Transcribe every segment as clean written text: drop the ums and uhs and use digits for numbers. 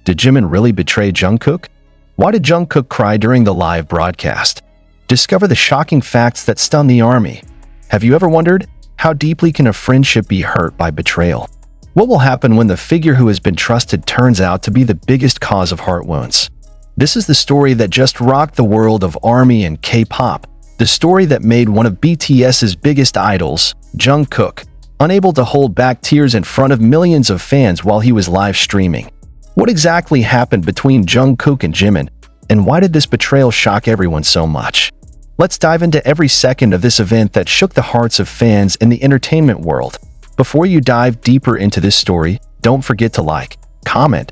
Did Jimin really betray Jungkook? Why did Jungkook cry during the live broadcast? Discover the shocking facts that stun the army. Have you ever wondered, how deeply can a friendship be hurt by betrayal? What will happen when the figure who has been trusted turns out to be the biggest cause of heart wounds? This is the story that just rocked the world of ARMY and K-pop. The story that made one of BTS's biggest idols, Jungkook, unable to hold back tears in front of millions of fans while he was live streaming. What exactly happened between Jungkook and Jimin, and why did this betrayal shock everyone so much? Let's dive into every second of this event that shook the hearts of fans in the entertainment world. Before you dive deeper into this story, don't forget to like, comment,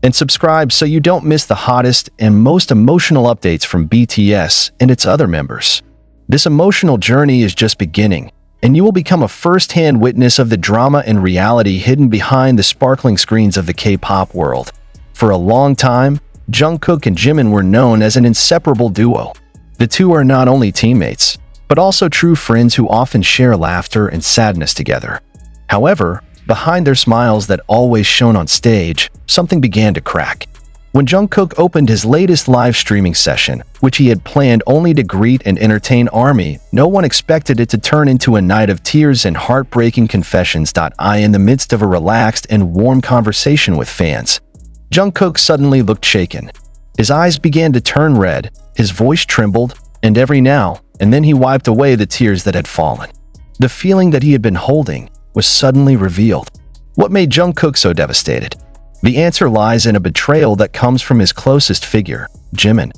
and subscribe so you don't miss the hottest and most emotional updates from BTS and its other members. This emotional journey is just beginning, and you will become a first-hand witness of the drama and reality hidden behind the sparkling screens of the K-pop world. For a long time, Jungkook and Jimin were known as an inseparable duo. The two are not only teammates, but also true friends who often share laughter and sadness together. However, behind their smiles that always shone on stage, something began to crack. When Jungkook opened his latest live streaming session, which he had planned only to greet and entertain ARMY, no one expected it to turn into a night of tears and heartbreaking confessions. In the midst of a relaxed and warm conversation with fans, Jungkook suddenly looked shaken. His eyes began to turn red, his voice trembled, and every now and then he wiped away the tears that had fallen. The feeling that he had been holding was suddenly revealed. What made Jungkook so devastated? The answer lies in a betrayal that comes from his closest figure, Jimin.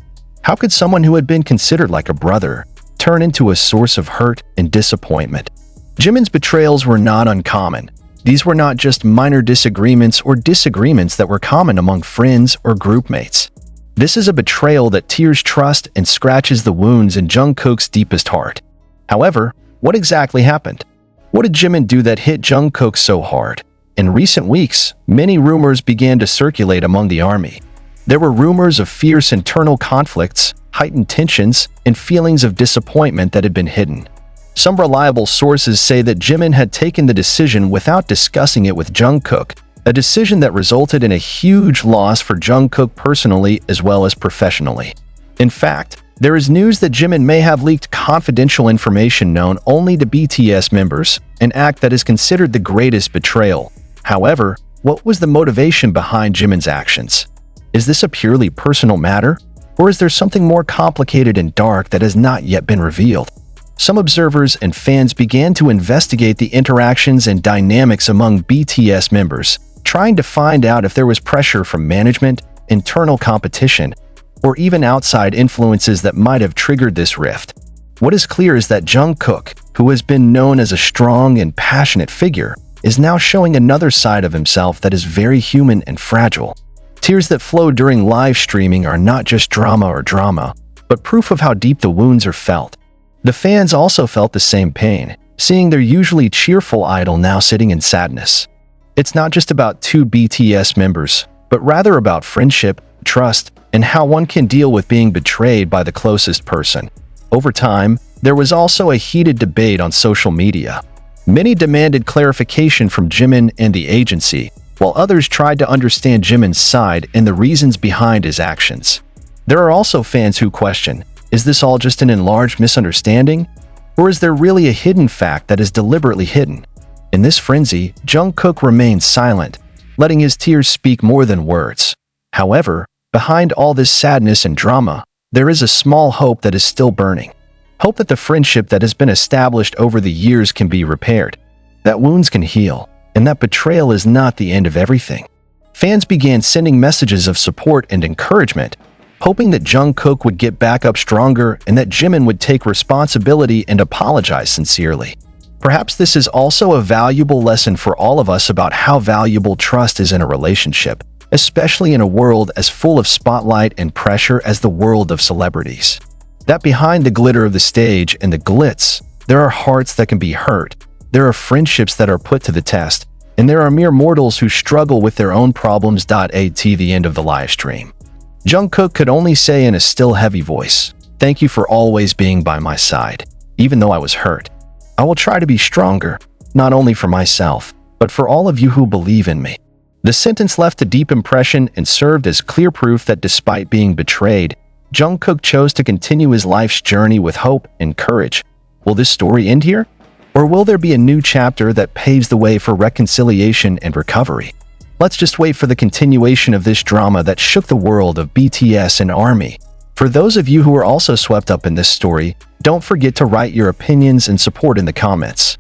How could someone who had been considered like a brother turn into a source of hurt and disappointment? Jimin's betrayals were not uncommon. These were not just minor disagreements or disagreements that were common among friends or groupmates. This is a betrayal that tears trust and scratches the wounds in Jungkook's deepest heart. However, what exactly happened? What did Jimin do that hit Jungkook so hard? In recent weeks, many rumors began to circulate among the army. There were rumors of fierce internal conflicts, heightened tensions, and feelings of disappointment that had been hidden. Some reliable sources say that Jimin had taken the decision without discussing it with Jungkook, a decision that resulted in a huge loss for Jungkook personally as well as professionally. In fact, there is news that Jimin may have leaked confidential information known only to BTS members, an act that is considered the greatest betrayal. However, what was the motivation behind Jimin's actions? Is this a purely personal matter, or is there something more complicated and dark that has not yet been revealed? Some observers and fans began to investigate the interactions and dynamics among BTS members, trying to find out if there was pressure from management, internal competition, or even outside influences that might have triggered this rift. What is clear is that Jungkook, who has been known as a strong and passionate figure, is now showing another side of himself that is very human and fragile. Tears that flow during live streaming are not just drama, but proof of how deep the wounds are felt. The fans also felt the same pain, seeing their usually cheerful idol now sitting in sadness. It's not just about two BTS members, but rather about friendship, trust, and how one can deal with being betrayed by the closest person. Over time, there was also a heated debate on social media. Many demanded clarification from Jimin and the agency, while others tried to understand Jimin's side and the reasons behind his actions. There are also fans who question, is this all just an enlarged misunderstanding? Or is there really a hidden fact that is deliberately hidden? In this frenzy, Jungkook remains silent, letting his tears speak more than words. However, behind all this sadness and drama, there is a small hope that is still burning. Hope that the friendship that has been established over the years can be repaired, that wounds can heal, and that betrayal is not the end of everything. Fans began sending messages of support and encouragement, hoping that Jungkook would get back up stronger and that Jimin would take responsibility and apologize sincerely. Perhaps this is also a valuable lesson for all of us about how valuable trust is in a relationship, especially in a world as full of spotlight and pressure as the world of celebrities. That behind the glitter of the stage and the glitz, there are hearts that can be hurt, there are friendships that are put to the test, and there are mere mortals who struggle with their own problems. At the end of the live stream, Jungkook could only say in a still heavy voice, "Thank you for always being by my side. Even though I was hurt, I will try to be stronger, not only for myself, but for all of you who believe in me." The sentence left a deep impression and served as clear proof that despite being betrayed, Jungkook chose to continue his life's journey with hope and courage. Will this story end here? Or will there be a new chapter that paves the way for reconciliation and recovery? Let's just wait for the continuation of this drama that shook the world of BTS and ARMY. For those of you who are also swept up in this story, don't forget to write your opinions and support in the comments.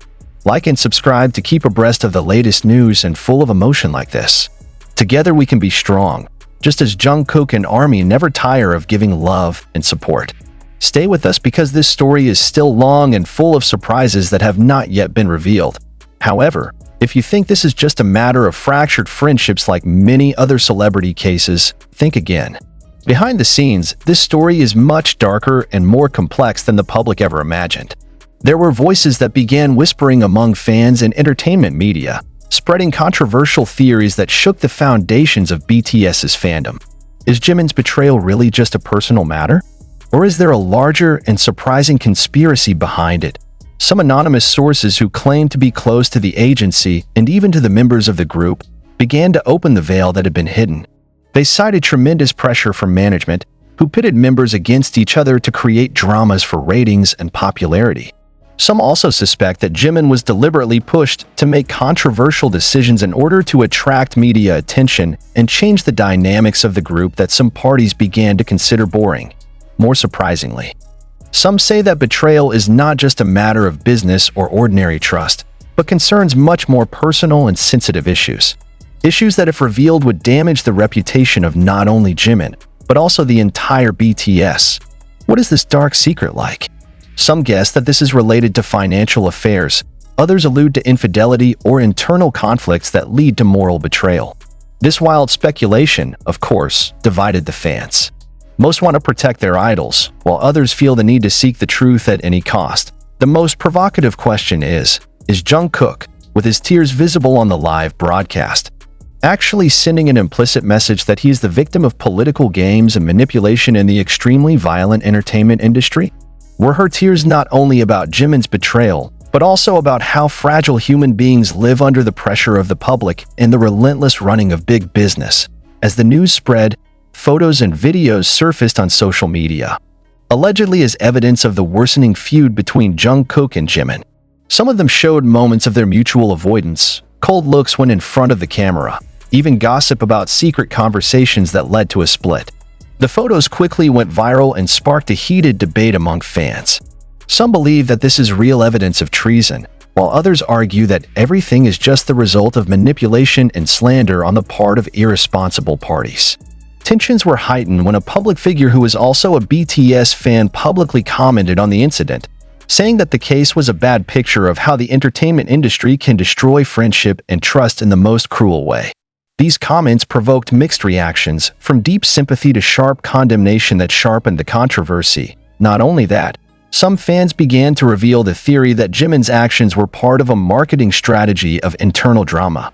Like and subscribe to keep abreast of the latest news and full of emotion like this. Together we can be strong, just as Jungkook and ARMY never tire of giving love and support. Stay with us because this story is still long and full of surprises that have not yet been revealed. However, if you think this is just a matter of fractured friendships like many other celebrity cases, think again. Behind the scenes, this story is much darker and more complex than the public ever imagined. There were voices that began whispering among fans and entertainment media, spreading controversial theories that shook the foundations of BTS's fandom. Is Jimin's betrayal really just a personal matter? Or is there a larger and surprising conspiracy behind it? Some anonymous sources who claimed to be close to the agency and even to the members of the group began to open the veil that had been hidden. They cited tremendous pressure from management, who pitted members against each other to create dramas for ratings and popularity. Some also suspect that Jimin was deliberately pushed to make controversial decisions in order to attract media attention and change the dynamics of the group that some parties began to consider boring. More surprisingly, some say that betrayal is not just a matter of business or ordinary trust, but concerns much more personal and sensitive issues. Issues that, if revealed, would damage the reputation of not only Jimin, but also the entire BTS. What is this dark secret like? Some guess that this is related to financial affairs. Others allude to infidelity or internal conflicts that lead to moral betrayal. This wild speculation, of course, divided the fans. Most want to protect their idols, while others feel the need to seek the truth at any cost. The most provocative question is Jungkook, with his tears visible on the live broadcast, actually sending an implicit message that he is the victim of political games and manipulation in the extremely violent entertainment industry? Were her tears not only about Jimin's betrayal, but also about how fragile human beings live under the pressure of the public and the relentless running of big business? As the news spread, photos and videos surfaced on social media, allegedly as evidence of the worsening feud between Jungkook and Jimin. Some of them showed moments of their mutual avoidance, cold looks when in front of the camera, even gossip about secret conversations that led to a split. The photos quickly went viral and sparked a heated debate among fans. Some believe that this is real evidence of treason, while others argue that everything is just the result of manipulation and slander on the part of irresponsible parties. Tensions were heightened when a public figure who is also a BTS fan publicly commented on the incident, saying that the case was a bad picture of how the entertainment industry can destroy friendship and trust in the most cruel way. These comments provoked mixed reactions, from deep sympathy to sharp condemnation that sharpened the controversy. Not only that, some fans began to reveal the theory that Jimin's actions were part of a marketing strategy of internal drama,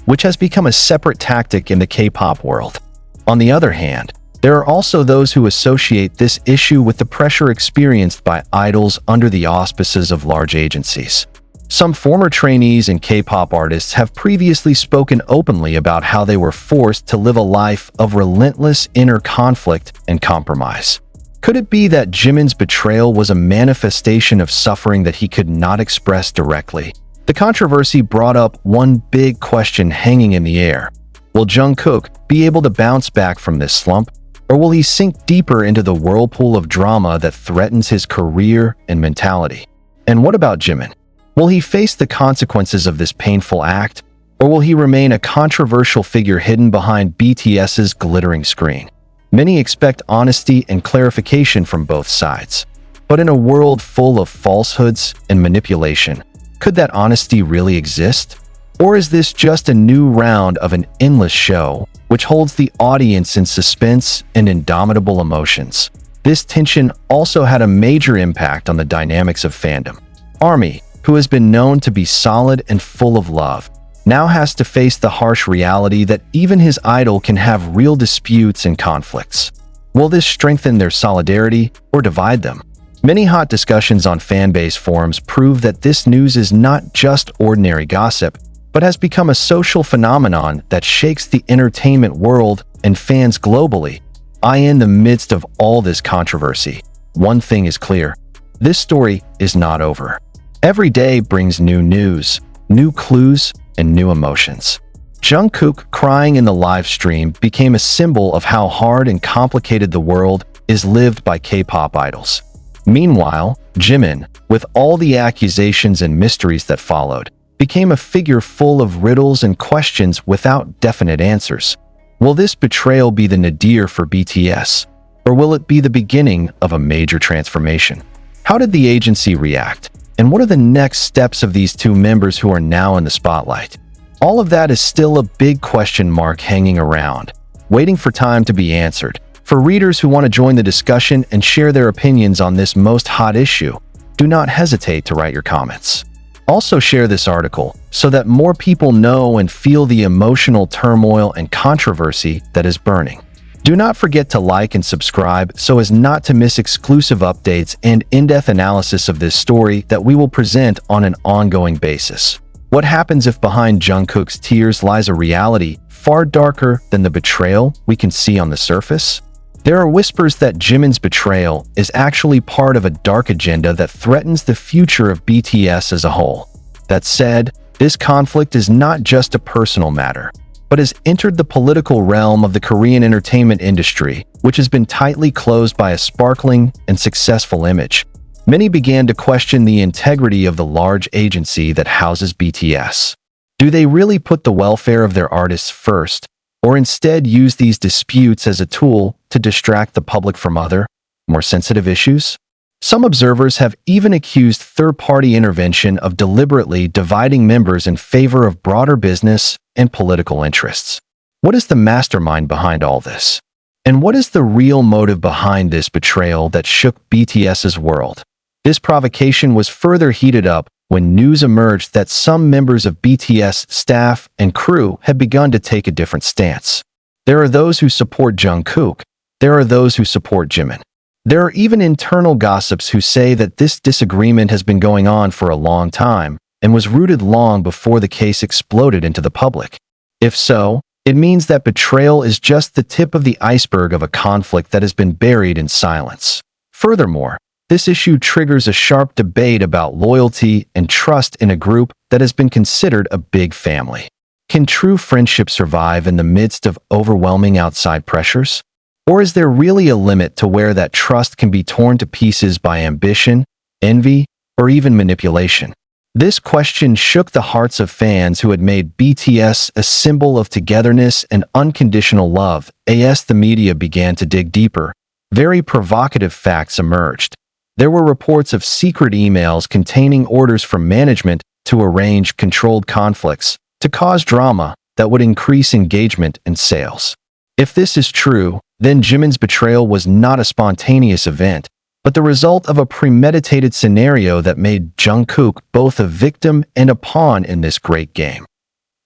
which has become a separate tactic in the K-pop world. On the other hand, there are also those who associate this issue with the pressure experienced by idols under the auspices of large agencies. Some former trainees and K-pop artists have previously spoken openly about how they were forced to live a life of relentless inner conflict and compromise. Could it be that Jimin's betrayal was a manifestation of suffering that he could not express directly? The controversy brought up one big question hanging in the air. Will Jungkook be able to bounce back from this slump, or will he sink deeper into the whirlpool of drama that threatens his career and mentality? And what about Jimin? Will he face the consequences of this painful act, or will he remain a controversial figure hidden behind BTS's glittering screen? Many expect honesty and clarification from both sides. But in a world full of falsehoods and manipulation, could that honesty really exist? Or is this just a new round of an endless show, which holds the audience in suspense and indomitable emotions? This tension also had a major impact on the dynamics of fandom. ARMY, who has been known to be solid and full of love, now has to face the harsh reality that even his idol can have real disputes and conflicts. Will this strengthen their solidarity or divide them? Many hot discussions on fanbase forums prove that this news is not just ordinary gossip, but has become a social phenomenon that shakes the entertainment world and fans globally. In the midst of all this controversy, one thing is clear: this story is not over. Every day brings new news, new clues, and new emotions. Jungkook crying in the live stream became a symbol of how hard and complicated the world is lived by K-pop idols. Meanwhile, Jimin, with all the accusations and mysteries that followed, became a figure full of riddles and questions without definite answers. Will this betrayal be the nadir for BTS, or will it be the beginning of a major transformation? How did the agency react, and what are the next steps of these two members who are now in the spotlight? All of that is still a big question mark hanging around, waiting for time to be answered. For readers who want to join the discussion and share their opinions on this most hot issue, do not hesitate to write your comments. Also share this article so that more people know and feel the emotional turmoil and controversy that is burning. Do not forget to like and subscribe so as not to miss exclusive updates and in-depth analysis of this story that we will present on an ongoing basis. What happens if behind Jungkook's tears lies a reality far darker than the betrayal we can see on the surface? There are whispers that Jimin's betrayal is actually part of a dark agenda that threatens the future of BTS as a whole. That said, this conflict is not just a personal matter, but has entered the political realm of the Korean entertainment industry, which has been tightly closed by a sparkling and successful image. Many began to question the integrity of the large agency that houses BTS. Do they really put the welfare of their artists first, or instead use these disputes as a tool to distract the public from other, more sensitive issues? Some observers have even accused third-party intervention of deliberately dividing members in favor of broader business and political interests. What is the mastermind behind all this? And what is the real motive behind this betrayal that shook BTS's world? This provocation was further heated up when news emerged that some members of BTS staff and crew had begun to take a different stance. There are those who support Jungkook. There are those who support Jimin. There are even internal gossips who say that this disagreement has been going on for a long time and was rooted long before the case exploded into the public. If so, it means that betrayal is just the tip of the iceberg of a conflict that has been buried in silence. Furthermore, this issue triggers a sharp debate about loyalty and trust in a group that has been considered a big family. Can true friendship survive in the midst of overwhelming outside pressures? Or is there really a limit to where that trust can be torn to pieces by ambition, envy, or even manipulation? This question shook the hearts of fans who had made BTS a symbol of togetherness and unconditional love. As the media began to dig deeper, very provocative facts emerged. There were reports of secret emails containing orders from management to arrange controlled conflicts to cause drama that would increase engagement and sales. If this is true, then Jimin's betrayal was not a spontaneous event, but the result of a premeditated scenario that made Jungkook both a victim and a pawn in this great game.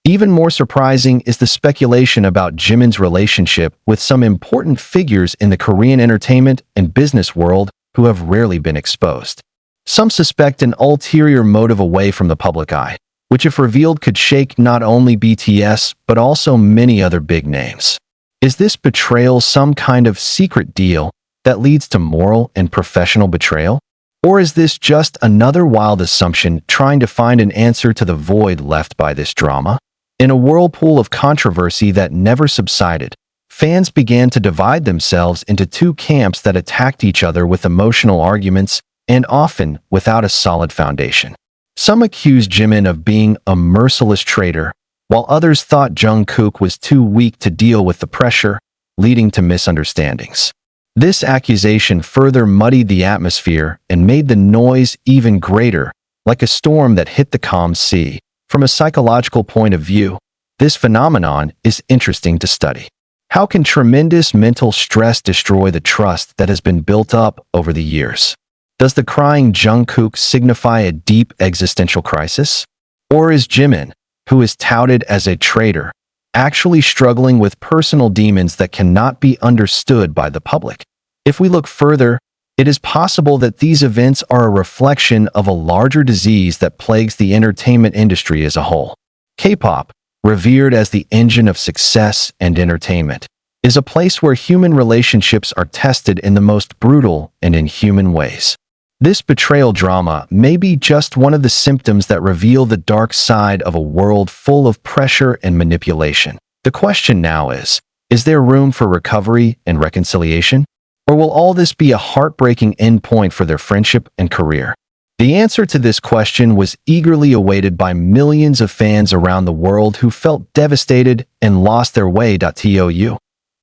Even more surprising is the speculation about Jimin's relationship with some important figures in the Korean entertainment and business world who have rarely been exposed. Some suspect an ulterior motive away from the public eye, which if revealed could shake not only BTS but also many other big names. Is this betrayal some kind of secret deal that leads to moral and professional betrayal? Or is this just another wild assumption trying to find an answer to the void left by this drama? In a whirlpool of controversy that never subsided, fans began to divide themselves into two camps that attacked each other with emotional arguments and often without a solid foundation. Some accused Jimin of being a merciless traitor, while others thought Jungkook was too weak to deal with the pressure, leading to misunderstandings. This accusation further muddied the atmosphere and made the noise even greater, like a storm that hit the calm sea. From a psychological point of view, this phenomenon is interesting to study. How can tremendous mental stress destroy the trust that has been built up over the years? Does the crying Jungkook signify a deep existential crisis? Or is Jimin, who is touted as a traitor, actually struggling with personal demons that cannot be understood by the public? If we look further, it is possible that these events are a reflection of a larger disease that plagues the entertainment industry as a whole. K-pop, revered as the engine of success and entertainment, is a place where human relationships are tested in the most brutal and inhuman ways. This betrayal drama may be just one of the symptoms that reveal the dark side of a world full of pressure and manipulation. The question now is there room for recovery and reconciliation? Or will all this be a heartbreaking endpoint for their friendship and career? The answer to this question was eagerly awaited by millions of fans around the world who felt devastated and lost their way.